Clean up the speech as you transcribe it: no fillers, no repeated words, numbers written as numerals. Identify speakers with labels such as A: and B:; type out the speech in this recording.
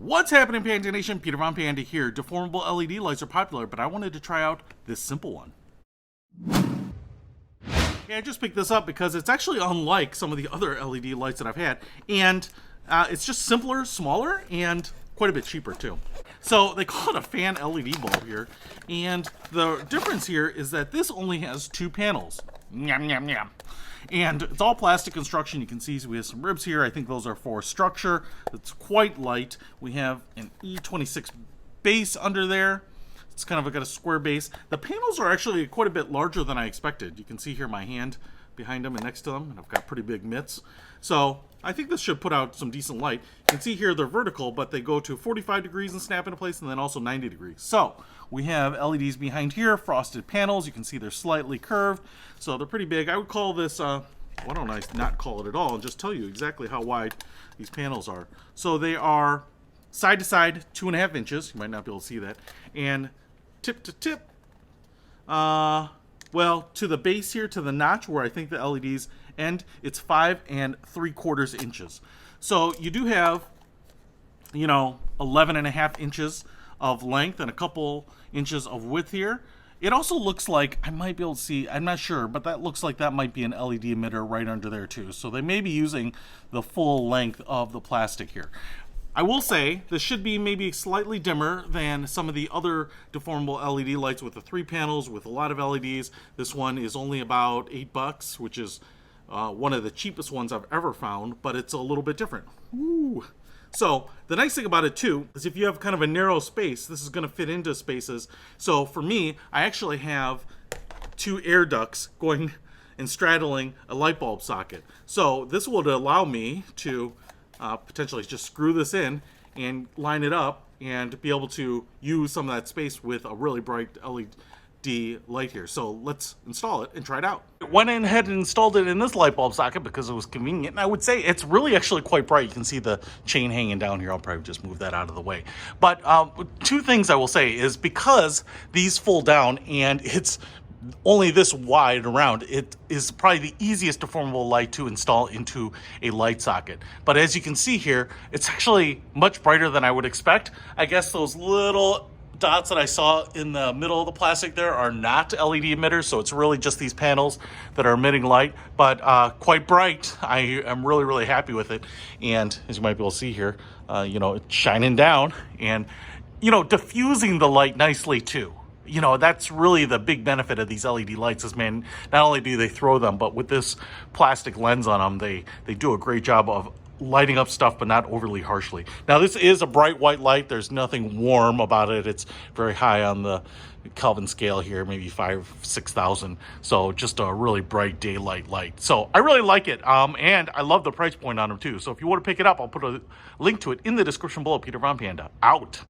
A: What's happening, Panda Nation? Peter Von Panda here. Deformable LED lights are popular, but I wanted to try out this simple one. Yeah, I just picked this up because it's actually unlike some of the other LED lights that I've had, and it's just simpler, smaller, and quite a bit cheaper too. So they call it a fan LED bulb here, and the difference here is that this only has two panels. Nyam, nyam, nyam. And it's all plastic construction. You can see we have some ribs here. I think those are for structure. It's quite light. We have an E26 base under there. It's kind of got a square base. The panels are actually quite a bit larger than I expected. You can see here my hand behind them and next to them, and I've got pretty big mitts. So I think this should put out some decent light. You can see here they're vertical, but they go to 45 degrees and snap into place, and then also 90 degrees. So we have LEDs behind here, frosted panels. You can see they're slightly curved, so they're pretty big. I would call this, why don't I not call it at all and just tell you exactly how wide these panels are. So they are side to side, 2.5 inches. You might not be able to see that. And tip to tip, well, to the base here, to the notch where I think the LEDs end, it's 5 3/4 inches. So you do have, 11.5 inches of length and a couple inches of width here. It also looks like, I might be able to see, I'm not sure, but that looks like that might be an LED emitter right under there too. So they may be using the full length of the plastic here. I will say this should be maybe slightly dimmer than some of the other deformable LED lights with the 3 panels with a lot of LEDs. This one is only about $8, which is one of the cheapest ones I've ever found, but it's a little bit different. Woo. So the nice thing about it too is if you have kind of a narrow space, this is going to fit into spaces. So for me, I actually have 2 air ducts going and straddling a light bulb socket. So this would allow me to potentially just screw this in and line it up and be able to use some of that space with a really bright LED light here. So let's install it and try it out. Went ahead and installed it in this light bulb socket because it was convenient, and I would say it's really actually quite bright. You can see the chain hanging down here. I'll probably just move that out of the way. But 2 things I will say is because these fold down and it's only this wide around, it is probably the easiest deformable light to install into a light socket. But as you can see here, it's actually much brighter than I would expect. I guess those little dots that I saw in the middle of the plastic there are not LED emitters, so it's really just these panels that are emitting light, but quite bright. I am really, really happy with it. And as you might be able to see here, it's shining down and, diffusing the light nicely too. That's really the big benefit of these LED lights is, man, not only do they throw them, but with this plastic lens on them, they do a great job of lighting up stuff, but not overly harshly. Now, this is a bright white light. There's nothing warm about it. It's very high on the Kelvin scale here, maybe 5,000-6,000. So just a really bright daylight light. So I really like it. And I love the price point on them too. So if you want to pick it up, I'll put a link to it in the description below. Peter Von Panda, out.